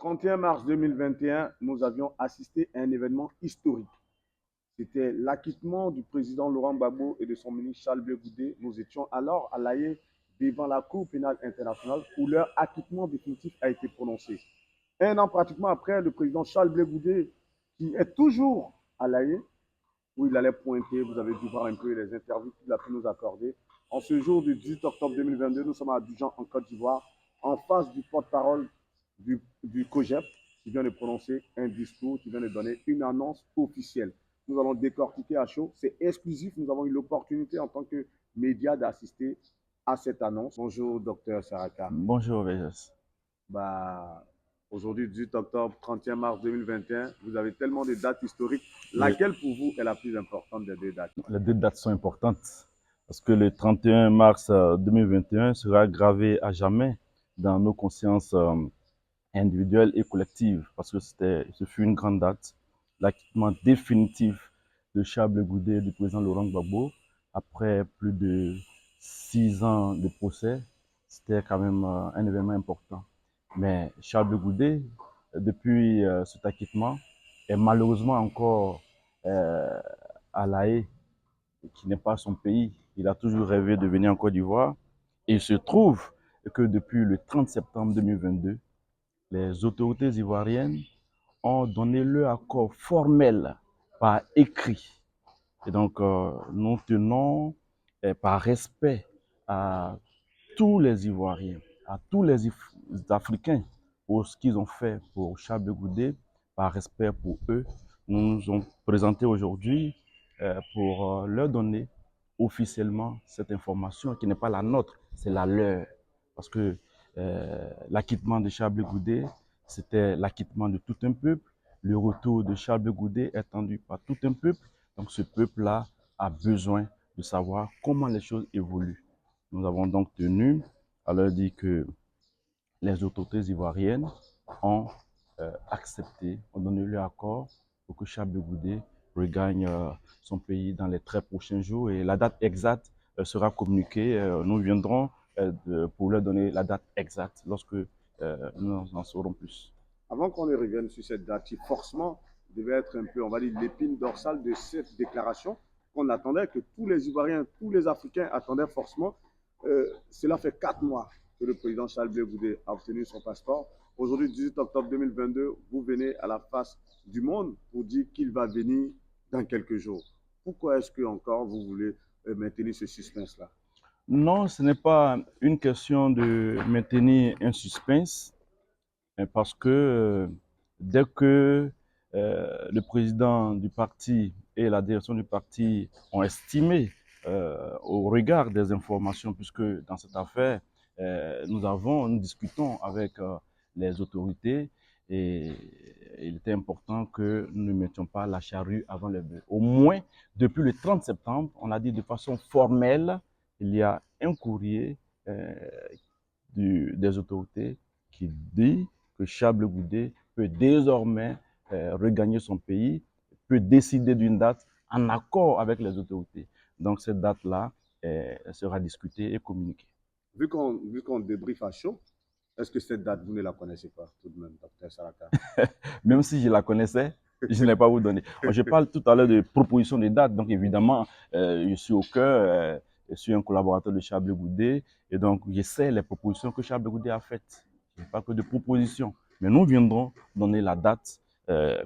31 mars 2021, nous avions assisté à un événement historique. C'était l'acquittement du président Laurent Gbagbo et de son ministre Charles Blé Goudé. Nous étions alors à l'Haye devant la Cour pénale internationale où leur acquittement définitif a été prononcé. Un an pratiquement après, le président Charles Blé Goudé, qui est toujours à l'Haye, où il allait pointer, vous avez dû voir un peu les interviews qu'il a pu nous accorder. En ce jour du 18 octobre 2022, nous sommes à Abidjan, en Côte d'Ivoire, en face du porte-parole du COGEP, qui vient de prononcer un discours, qui vient de donner une annonce officielle. Nous allons décortiquer à chaud. C'est exclusif. Nous avons eu l'opportunité en tant que média d'assister à cette annonce. Bonjour, docteur Saraka. Bonjour, Vegas. Aujourd'hui, 18 octobre, 31 mars 2021, vous avez tellement de dates historiques. Laquelle pour vous est la plus importante des deux dates? Les deux dates sont importantes parce que le 31 mars 2021 sera gravé à jamais dans nos consciences individuelles et collectives parce que ce fut une grande date, l'acquittement définitif de Charles Blé Goudé et du président Laurent Gbagbo après plus de 6 ans de procès. C'était quand même un événement important. Mais Charles Blé Goudé, depuis cet acquittement, est malheureusement encore à l'Haye, qui n'est pas son pays. Il a toujours rêvé de venir en Côte d'Ivoire. Et il se trouve que depuis le 30 septembre 2022, les autorités ivoiriennes ont donné leur accord formel par écrit. Et donc, nous tenons, par respect à tous les Ivoiriens, à tous les Africains, pour ce qu'ils ont fait pour Charles Blé Goudé, par respect pour eux, nous nous ont présenté aujourd'hui pour leur donner officiellement cette information qui n'est pas la nôtre, c'est la leur. Parce que l'acquittement de Charles Blé Goudé, c'était l'acquittement de tout un peuple. Le retour de Charles Blé Goudé est attendu par tout un peuple. Donc ce peuple-là a besoin de savoir comment les choses évoluent. Nous avons donc tenu à leur dire que les autorités ivoiriennes ont accepté, ont donné leur accord pour que Charles Blé Goudé regagne son pays dans les très prochains jours. Et la date exacte sera communiquée. Nous viendrons pour leur donner la date exacte lorsque nous en saurons plus. Avant qu'on ne revienne sur cette date, qui forcément devait être un peu, on va dire, l'épine dorsale de cette déclaration qu'on attendait, que tous les Ivoiriens, tous les Africains attendaient forcément. Cela fait 4 mois que le président Charles Blé Goudé a obtenu son passeport. Aujourd'hui, 18 octobre 2022, vous venez à la face du monde pour dire qu'il va venir dans quelques jours. Pourquoi est-ce que encore vous voulez maintenir ce suspense-là? Non, ce n'est pas une question de maintenir un suspense, parce que dès que le président du parti et la direction du parti ont estimé, au regard des informations, puisque dans cette affaire, nous discutons avec les autorités, et il était important que nous ne mettions pas la charrue avant le bœuf. Au moins, depuis le 30 septembre, on a dit de façon formelle, il y a un courrier des autorités qui dit que Charles Blé Goudé peut désormais regagner son pays, peut décider d'une date en accord avec les autorités. Donc cette date-là sera discutée et communiquée. Vu qu'on débriefe à chaud, est-ce que cette date, vous ne la connaissez pas tout de même, docteur Saraka? Même si je la connaissais, je ne l'ai pas vous donner. Je parle tout à l'heure de proposition de date, donc évidemment, je suis au cœur, je suis un collaborateur de Charles Blé Goudé, et donc je sais les propositions que Charles Blé Goudé a faites. Je n'ai pas que de propositions, mais nous viendrons donner la date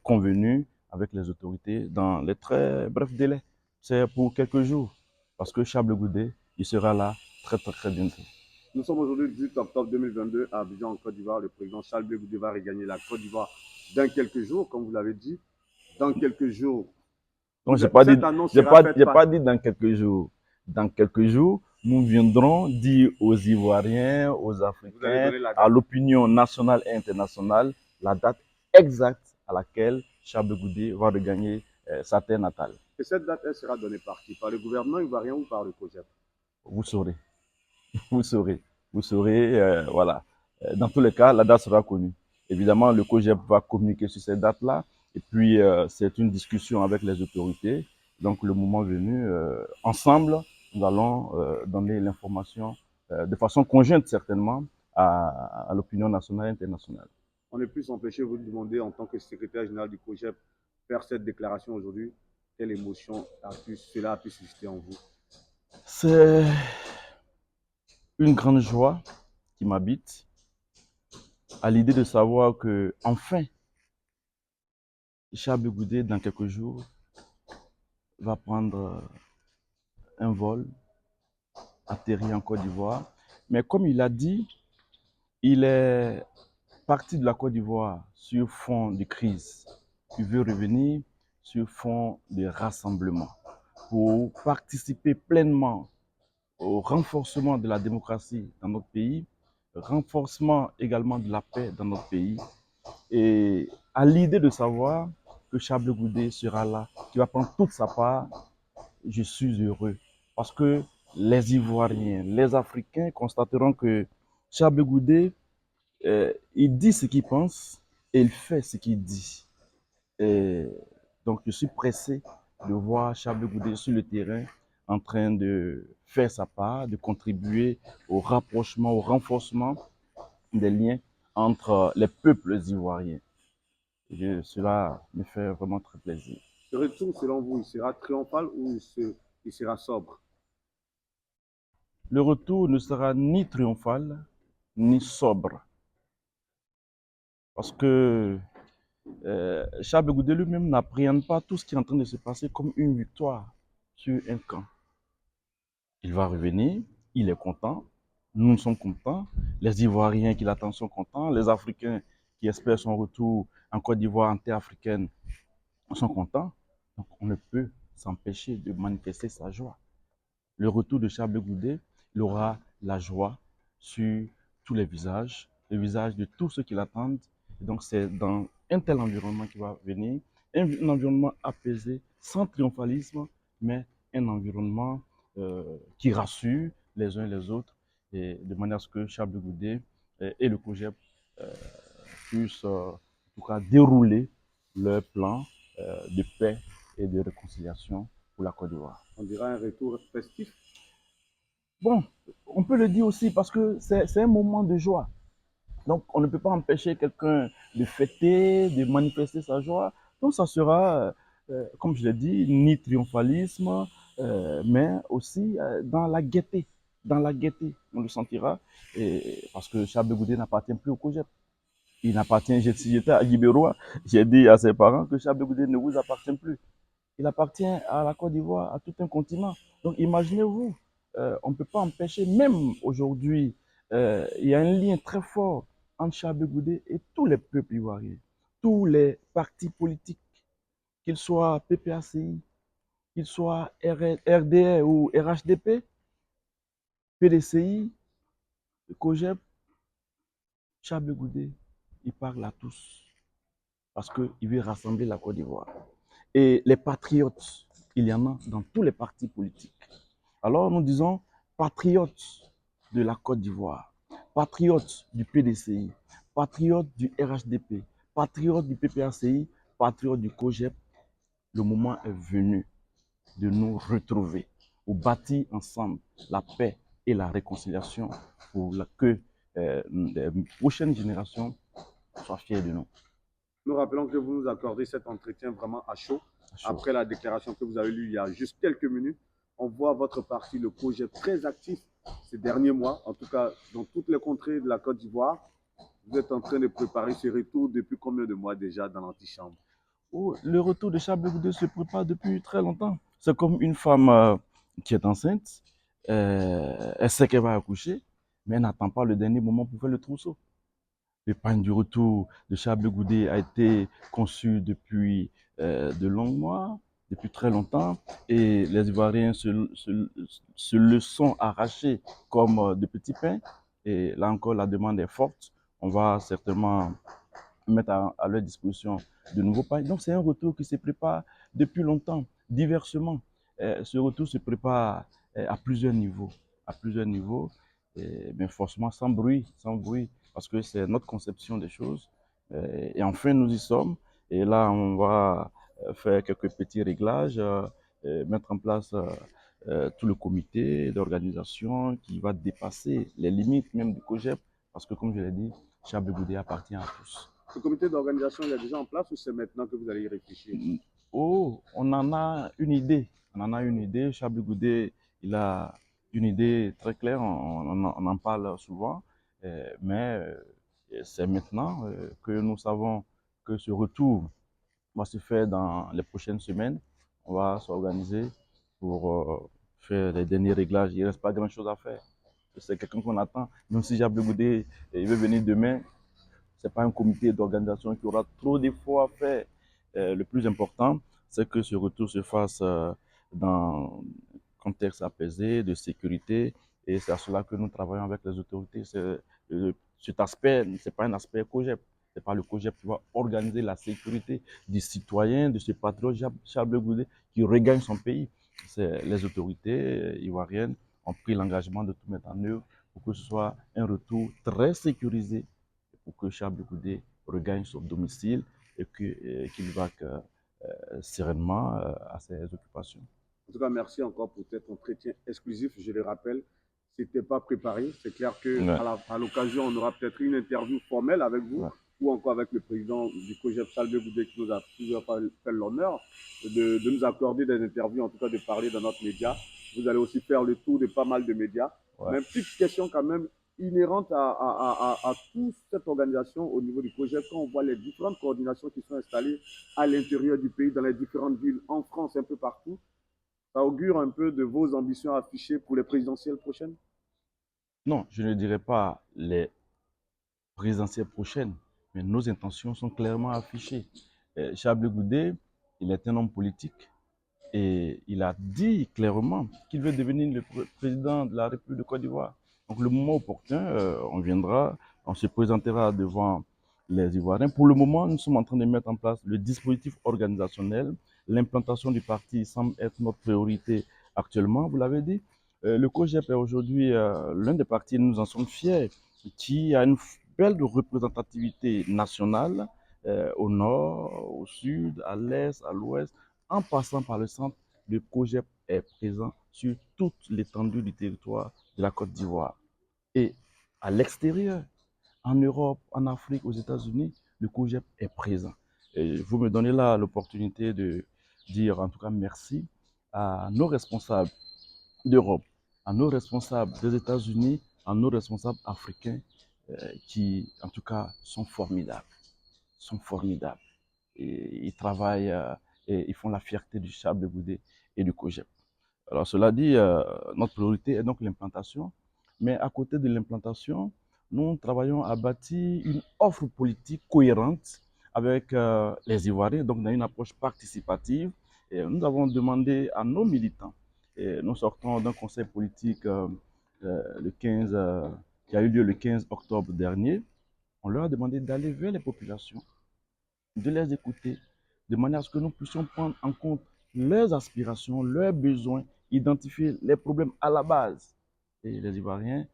convenue avec les autorités dans les très brefs délais. C'est pour quelques jours, parce que Charles Blé Goudé, il sera là très bientôt. Nous sommes aujourd'hui le 18 octobre 2022 à Abidjan, en Côte d'Ivoire. Le président Charles Blé Goudé va regagner la Côte d'Ivoire dans quelques jours, comme vous l'avez dit. Dans quelques jours. Donc, je n'ai pas dit dans quelques jours. Dans quelques jours, nous viendrons dire aux Ivoiriens, aux Africains, à l'opinion nationale et internationale, la date exacte à laquelle Charles Blé Goudé va regagner sa terre natale. Et cette date, elle sera donnée par qui? Par le gouvernement ivoirien ou par le COGEP? Vous saurez. Vous saurez. Vous saurez, voilà. Dans tous les cas, la date sera connue. Évidemment, le COGEP va communiquer sur cette date-là. Et puis, c'est une discussion avec les autorités. Donc, le moment venu, ensemble, nous allons donner l'information de façon conjointe, certainement, à l'opinion nationale et internationale. On ne peut s'empêcher de vous demander, en tant que secrétaire général du COJEP, faire cette déclaration aujourd'hui. Quelle émotion cela a pu susciter en vous? C'est une grande joie qui m'habite à l'idée de savoir que, enfin, Charles Goudet, dans quelques jours, va prendre un vol, atterrir en Côte d'Ivoire. Mais comme il a dit, il est parti de la Côte d'Ivoire sur fond de crise. Il veut revenir sur fond de rassemblement pour participer pleinement au renforcement de la démocratie dans notre pays, renforcement également de la paix dans notre pays, et à l'idée de savoir que Charles Goudet sera là, qui va prendre toute sa part, je suis heureux. Parce que les Ivoiriens, les Africains constateront que Charles Goudet, il dit ce qu'il pense et il fait ce qu'il dit. Et donc, je suis pressé de voir Charles Goudet sur le terrain en train de faire sa part, de contribuer au rapprochement, au renforcement des liens entre les peuples ivoiriens. Cela me fait vraiment très plaisir. Ce retour, selon vous, il sera triomphal ou il sera sobre? Le retour ne sera ni triomphal, ni sobre. Parce que Charles Goudet lui-même n'appréhende pas tout ce qui est en train de se passer comme une victoire sur un camp. Il va revenir, il est content, nous sommes contents, les Ivoiriens qui l'attendent sont contents, les Africains qui espèrent son retour en Côte d'Ivoire, en terre africaine, sont contents. Donc on ne peut s'empêcher de manifester sa joie. Le retour de Charles Goudet, il aura la joie sur tous les visages de tous ceux qui l'attendent. Et donc c'est dans un tel environnement qui va venir, un environnement apaisé, sans triomphalisme, mais un environnement qui rassure les uns les autres, et de manière à ce que Charles Goudet et le COJEP puissent en tout cas dérouler leur plan de paix et de réconciliation pour la Côte d'Ivoire. On dira un retour festif. Bon, on peut le dire aussi parce que c'est un moment de joie. Donc, on ne peut pas empêcher quelqu'un de fêter, de manifester sa joie. Donc, ça sera, comme je l'ai dit, ni triomphalisme, mais aussi dans la gaieté. Dans la gaieté, on le sentira. Et, parce que Charles Goudet n'appartient plus au COJEP. Il n'appartient, si j'étais à Guibérois, j'ai dit à ses parents que Charles Goudet ne vous appartient plus. Il appartient à la Côte d'Ivoire, à tout un continent. Donc imaginez-vous, on ne peut pas empêcher, même aujourd'hui, il y a un lien très fort entre Charles Goudet et tous les peuples ivoiriens, tous les partis politiques, qu'ils soient PPACI, qu'ils soient RDR ou RHDP, PDCI, COGEP, Charles Goudet, il parle à tous parce qu'il veut rassembler la Côte d'Ivoire. Et les patriotes, il y en a dans tous les partis politiques. Alors nous disons patriotes de la Côte d'Ivoire, patriotes du PDCI, patriotes du RHDP, patriotes du PPACI, patriotes du COJEP. Le moment est venu de nous retrouver, pour bâtir ensemble la paix et la réconciliation pour que les prochaines générations soient fières de nous. Nous rappelons que vous nous accordez cet entretien vraiment à chaud. Après la déclaration que vous avez lue il y a juste quelques minutes. On voit votre parti, le projet, très actif ces derniers mois, en tout cas dans toutes les contrées de la Côte d'Ivoire. Vous êtes en train de préparer ce retour depuis combien de mois déjà dans l'antichambre? Oh, le retour de Charles Goudet se prépare depuis très longtemps. C'est comme une femme qui est enceinte, elle sait qu'elle va accoucher, mais elle n'attend pas le dernier moment pour faire le trousseau. Le plan du retour de Charles Goudet a été conçu depuis de longs mois, depuis très longtemps, et les Ivoiriens se le sont arrachés comme de petits pains. Et là encore, la demande est forte. On va certainement mettre à leur disposition de nouveaux pains. Donc c'est un retour qui se prépare depuis longtemps, diversement. Ce retour se prépare à plusieurs niveaux, mais forcément sans bruit, parce que c'est notre conception des choses. Et enfin, nous y sommes. Et là, on va faire quelques petits réglages, mettre en place tout le comité d'organisation qui va dépasser les limites même du COJEP, parce que comme je l'ai dit, Charles Goudet appartient à tous. Ce comité d'organisation, il est déjà en place ou c'est maintenant que vous allez y réfléchir? Oh, on en a une idée. On en a une idée. Chabli Goudé, il a une idée très claire. On en parle souvent. Mais c'est maintenant que nous savons que ce retour va se faire dans les prochaines semaines. On va s'organiser pour faire les derniers réglages. Il ne reste pas grand-chose à faire. C'est quelqu'un qu'on attend. Même si Chabli Goudé, il veut venir demain, c'est pas un comité d'organisation qui aura trop d'efforts à faire. Le plus important, c'est que ce retour se fasse dans un contexte apaisé, de sécurité, et c'est à cela que nous travaillons avec les autorités. Cet aspect, ce n'est pas un aspect COGEP. Ce n'est pas le COGEP qui va organiser la sécurité des citoyens, de ce patriote Charles Goudé qui regagne son pays. Les autorités ivoiriennes ont pris l'engagement de tout mettre en œuvre pour que ce soit un retour très sécurisé pour que Charles Goudé regagne son domicile et qu'il vaque sereinement à ses occupations. En tout cas, merci encore pour cet entretien exclusif. Je le rappelle, ce n'était pas préparé. C'est clair Ouais. qu'à l'occasion, on aura peut-être une interview formelle avec vous ou encore avec le président du COGEP, Charles Goudé, qui nous a plusieurs fois fait l'honneur de nous accorder des interviews, en tout cas de parler dans notre média. Vous allez aussi faire le tour de pas mal de médias. Ouais. Mais une petite question quand même inhérente à toute cette organisation au niveau du COGEP, quand on voit les différentes coordinations qui sont installées à l'intérieur du pays, dans les différentes villes, en France, un peu partout. Ça augure un peu de vos ambitions affichées pour les présidentielles prochaines? Non, je ne dirais pas les présidentielles prochaines, mais nos intentions sont clairement affichées. Charles Goudé, il est un homme politique et il a dit clairement qu'il veut devenir le président de la République de Côte d'Ivoire. Donc le moment opportun, on viendra, on se présentera devant les Ivoiriens. Pour le moment, nous sommes en train de mettre en place le dispositif organisationnel. L'implantation du parti semble être notre priorité actuellement, vous l'avez dit. Le COGEP est aujourd'hui l'un des partis, nous en sommes fiers, qui a une belle représentativité nationale au nord, au sud, à l'est, à l'ouest. En passant par le centre, le COGEP est présent sur toute l'étendue du territoire de la Côte d'Ivoire. Et à l'extérieur, en Europe, en Afrique, aux États-Unis, le COGEP est présent. Et vous me donnez là l'opportunité de dire en tout cas merci à nos responsables d'Europe, à nos responsables des États-Unis, à nos responsables africains qui, en tout cas, sont formidables. Sont formidables. Et ils travaillent et ils font la fierté du Charles de Goudé et du COGEP. Alors, cela dit, notre priorité est donc l'implantation. Mais à côté de l'implantation, nous travaillons à bâtir une offre politique cohérente avec les Ivoiriens, donc dans une approche participative. Et nous avons demandé à nos militants, et nous sortons d'un conseil politique le 15, qui a eu lieu le 15 octobre dernier. On leur a demandé d'aller vers les populations, de les écouter, de manière à ce que nous puissions prendre en compte leurs aspirations, leurs besoins, identifier les problèmes à la base. Et les Ivoiriens,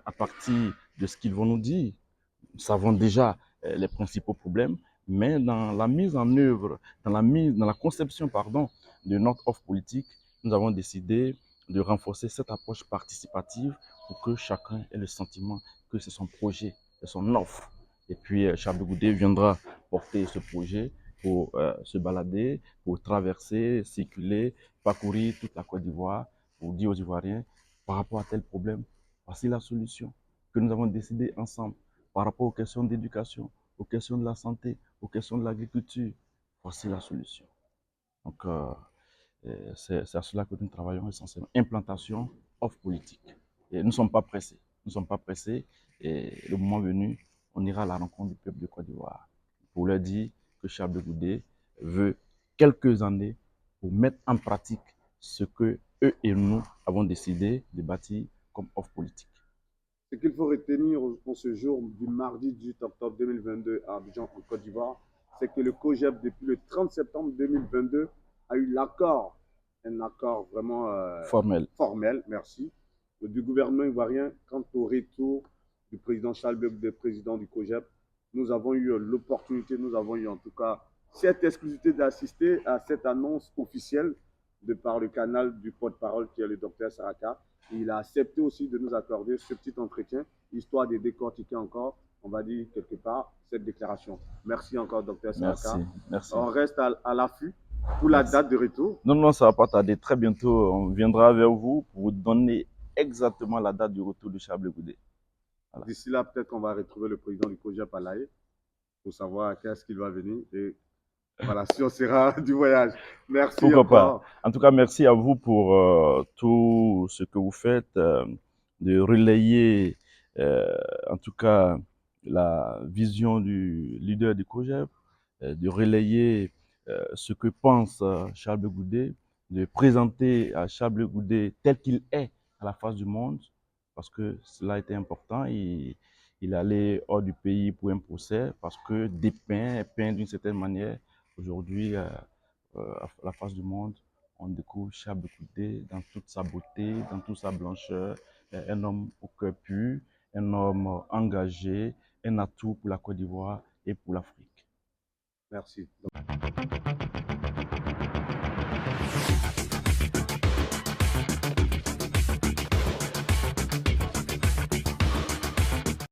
à partir de ce qu'ils vont nous dire, nous savons déjà les principaux problèmes, mais dans la mise en œuvre, dans la conception, pardon, de notre offre politique, nous avons décidé de renforcer cette approche participative pour que chacun ait le sentiment que c'est son projet, c'est son offre. Et puis, Charles Goudé viendra porter ce projet pour se balader, pour traverser, circuler, parcourir toute la Côte d'Ivoire, pour dire aux Ivoiriens, par rapport à tel problème, voici la solution que nous avons décidé ensemble par rapport aux questions d'éducation, aux questions de la santé, aux questions de l'agriculture. Voici la solution. Donc, c'est à cela que nous travaillons essentiellement. Implantation, offre politique. Et nous ne sommes pas pressés. Nous ne sommes pas pressés. Et le moment venu, on ira à la rencontre du peuple de Côte d'Ivoire pour leur dire que Charles de Goudé veut quelques années pour mettre en pratique ce que eux et nous avons décidé de bâtir comme offre politique. Ce qu'il faut retenir pour ce jour du mardi 18 octobre 2022 à Abidjan, en Côte d'Ivoire, c'est que le COGEP, depuis le 30 septembre 2022, a eu l'accord, un accord vraiment formel, merci, du gouvernement ivoirien quant au retour du président Charles Goudé, président du COGEP. Nous avons eu l'opportunité, nous avons eu en tout cas cette exclusivité d'assister à cette annonce officielle de par le canal du porte-parole qui est le docteur Saraka. Il a accepté aussi de nous accorder ce petit entretien, histoire de décortiquer encore on va dire quelque part, cette déclaration. Merci encore, docteur Saraka. Merci, merci, On reste à l'affût pour la merci. date de retour. Non, non, ça va pas tarder. Très bientôt, on viendra vers vous pour vous donner exactement la date du retour de Charles Goudé. Voilà. D'ici là, peut-être qu'on va retrouver le président du COJEP à l'AE pour savoir qu'est-ce qu'il va venir et voilà, si on sera du voyage. Merci Pourquoi pas. encore. En tout cas, merci à vous pour tout ce que vous faites, de relayer, en tout cas, la vision du leader du COJEP, de relayer ce que pense Charles Goudé, de présenter à Charles Goudé tel qu'il est à la face du monde, parce que cela était important. Il allait hors du pays pour un procès, parce que peint d'une certaine manière, aujourd'hui, à la face du monde, on découvre Charles Goudé dans toute sa beauté, dans toute sa blancheur, un homme au cœur pur, un homme engagé, un atout pour la Côte d'Ivoire et pour l'Afrique. Merci.